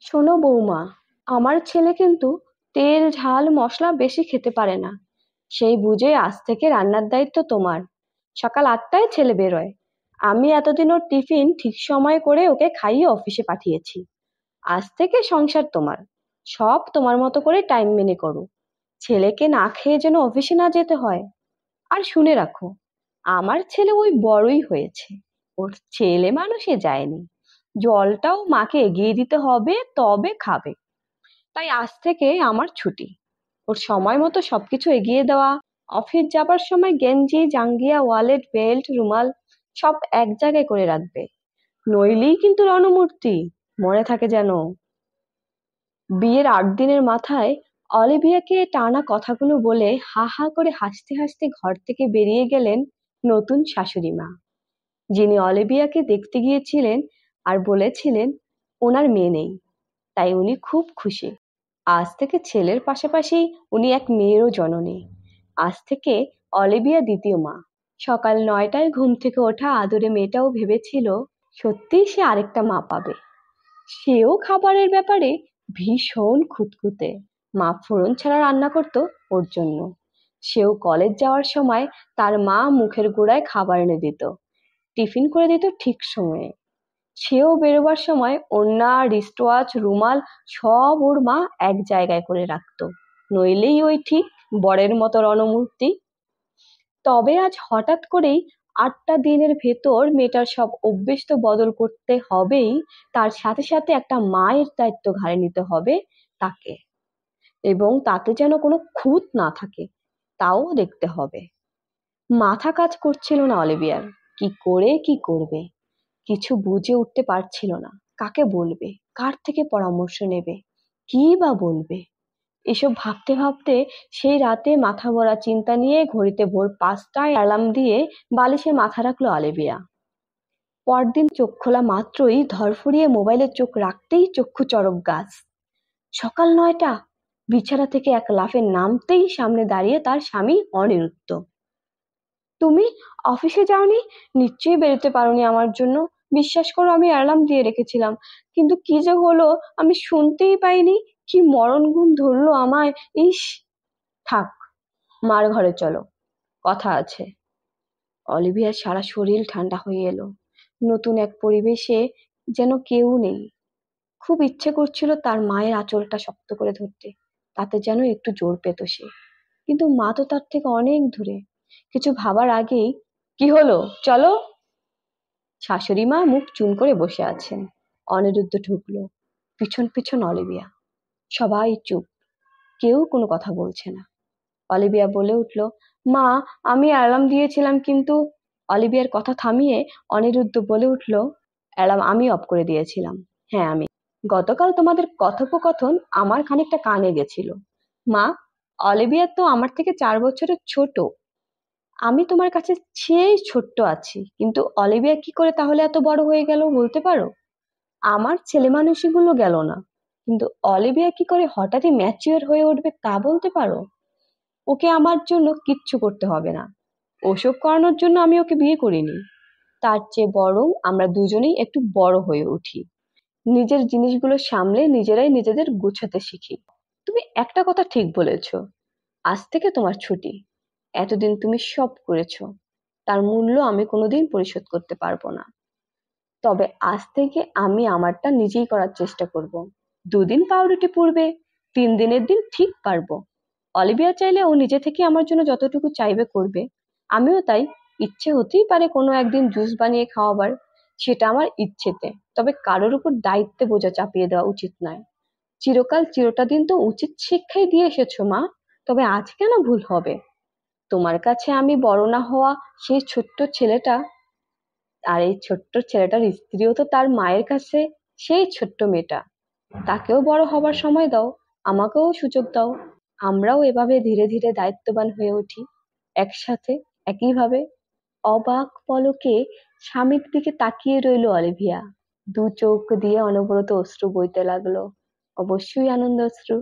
শোনো বৌমা, আমার ছেলে কিন্তু তেল ঝাল মশলা বেশি খেতে পারে না। সেই বুঝে আজ থেকে রান্নার দায়িত্ব তোমার। সকাল 8টায় ছেলে বেরোয়। আমি এতদিন ওর টিফিন ঠিক সময় করে ওকে খাইয়ে অফিসে পাঠিয়েছি। আজ থেকে সংসার তোমার। সব তোমার মতো করে টাইম মেনে করো। ছেলেকে না খেয়ে যেন অফিসে না যেতে হয়। আর শুনে রাখো, আমার ছেলে ওই বড়ই হয়েছে, ওর ছেলে মানুষে যায়নি। জলটাও মাকে এগিয়ে দিতে হবে, তবে খাবে। তাই আজ থেকে আমার ছুটি। ওর সময় মতো সবকিছু এগিয়ে দেওয়া। অফিস যাবার সময় গেঞ্জি জাঙ্গিয়া ওয়ালেট বেল্ট রুমাল সব এক জায়গায় করে রাখবে, নইলেই কিন্তু রণমূর্তি। মনে থাকে যেন। বিয়ের 8 দিনের মাথায় অলিভিয়াকে টানা কথাগুলো বলে হা হা করে হাসতে হাসতে ঘর থেকে বেরিয়ে গেলেন নতুন শাশুড়ি মা, যিনি অলিভিয়াকে দেখতে গিয়েছিলেন আর বলেছিলেন ওনার মেয়ে নেই, তাই উনি খুব খুশি। আজ থেকে ছেলের পাশাপাশি উনি এক মেয়েরও জননী। আজ থেকে অলিভিয়া দ্বিতীয় মা। সকাল 9টায় ঘুম থেকে ওঠা আদরে মেয়েটাও ভেবেছিল সত্যিই সে আরেকটা মা পাবে। সেও খাবারের ব্যাপারে ভীষণ খুঁতখুঁতে। মা ফোড়ন ছাড়া রান্না করতো ওর জন্য। সেও কলেজ যাওয়ার সময় তার মা মুখের গোড়ায় খাবার এনে দিত, টিফিন করে দিত ঠিক সময়ে। সেও বেরোবার সময় ওড়না রিস্টওয়াচ রুমাল সব ওর মা এক জায়গায় করে রাখতো, নইলেই ওই ঠিক বরের মতো রণমূর্তি। তবে আজ হঠাৎ করেই 8টা দিনের ভেতর মেয়েটার সব অভ্যেস তো বদল করতে হবেই, তার সাথে সাথে একটা মায়ের দায়িত্ব ঘাড়ে নিতে হবে তাকে। এবং তাতে যেন কোনো খুঁত না থাকে, তাও দেখতে হবে। মাথা কাজ করছিল না অলিভিয়ার। কি করে কি করবে, কিছু বুঝে উঠতে পারছিল না। কাকে বলবে, কার থেকে পরামর্শ নেবে, কি বা বলবে। এসব ভাবতে ভাবতে সেই রাতে মাথা ভরা চিন্তা নিয়ে ঘড়িতে ভোর 5টায় অ্যালার্ম দিয়ে বালিশে মাথা রাখলো অলিভিয়া। পরদিন চোখ খোলা মাত্রই ধরফড়িয়ে মোবাইলে চোখ রাখতেই চক্ষু চড়ক গাছ। সকাল 9টা। বিছানা থেকে এক লাফে নামতেই সামনে দাঁড়িয়ে তার স্বামী অনিরুদ্ধ। তুমি অফিসে যাওনি? নিশ্চয়ই বেরোতে পারোনি আমার জন্য। বিশ্বাস করো, আমি অ্যালার্ম দিয়ে রেখেছিলাম, কিন্তু কি যে হলো আমি শুনতেই পাইনি। কি মরণ ঘুম ধরলো আমায়। ইস! থাক, মার ঘরে চলো, কথা আছে। অলিভিয়ার সারা শরীর ঠান্ডা হয়ে এলো। নতুন এক পরিবেশে যেন কেউ নেই। খুব ইচ্ছে করছিল তার মায়ের আঁচলটা শক্ত করে ধরতে, তাতে যেন একটু জোর পেত সে। কিন্তু মা তো তার থেকে অনেক দূরে। কিছু ভাবার আগেই, কি হলো, চলো। শাশুড়ি মা মুখ চুন করে বসে আছেন। অনিরুদ্ধ ঢুকলো, পিছন পিছন অলিভিয়া। সবাই চুপ, কেউ কোনো কথা বলছে না। অলিভিয়া বলে উঠল, মা, আমি অ্যালার্ম দিয়েছিলাম কিন্তু। অলিভিয়ার কথা থামিয়ে অনিরুদ্ধ বলে উঠল, অ্যালার্ম আমি অফ করে দিয়েছিলাম। হ্যাঁ, আমি। গতকাল তোমাদের কথোপকথন আমার খানিকটা কানে গেছিল। মা, অলিভিয়া তো আমার থেকে 4 বছরের ছোট। আমি তোমার কাছে সেই ছোট্ট আছি, কিন্তু অলিভিয়া কি করে তাহলে এত বড় হয়ে গেল বলতে পারো? আমার ছেলে মানুষগুলো গেল না, কিন্তু অলিভিয়া কি করে হঠাৎই ম্যাচিওর হয়ে উঠবে তা বলতে পারো? ওকে আমার জন্য কিচ্ছু করতে হবে না। ওসব করানোর জন্য আমি ওকে বিয়ে করিনি। তার চেয়ে বরং আমরা দুজনেই একটু বড় হয়ে উঠি, নিজের জিনিসগুলো সামলে নিজেরাই নিজেদের গুছাতে শিখি। তুমি একটা কথা ঠিক বলেছো, আজ থেকে তোমার ছুটি। এতদিন তুমি সব করেছো, তার মূল্য আমি কোনোদিন পরিশোধ করতে পারবো না। তবে আজ থেকে আমি আমারটা নিজেই করার চেষ্টা করব। 2 দিন পাউরুটি পুড়বে, 3 দিনের দিন ঠিক পারবো। অলিভিয়া চাইলে ও নিজে থেকে আমার জন্য যতটুকু চাইবে করবে। আমিও তাই। ইচ্ছে হতেই পারে কোনো একদিন জুস বানিয়ে খাওয়াবার, সেটা আমার ইচ্ছেতে। তবে কারোর উপর দায়িত্বে বোঝা চাপিয়ে দেওয়া উচিত নয়। চিরকাল চিরটা দিন তো উচিত শিক্ষাই দিয়ে এসেছো মা, তবে আজ কেন ভুল হবে? তোমার কাছে আমি বড় না হওয়া সেই ছোট্ট ছেলেটা, আর এই ছোট্ট ছেলেটার স্ত্রীও তো তার মায়ের কাছে সেই ছোট্ট মেয়েটা। তাকেও বড় হবার সময় দাও, আমাকেও সুযোগ দাও। আমরাও এভাবে ধীরে ধীরে দায়িত্ববান হয়ে উঠি, একসাথে, একইভাবে। অবাক পলকে স্বামীর দিকে তাকিয়ে রইল অলিভিয়া। দু চোখ দিয়ে অনবরত অশ্রু বইতে লাগলো, অবশ্যই আনন্দ অশ্রু।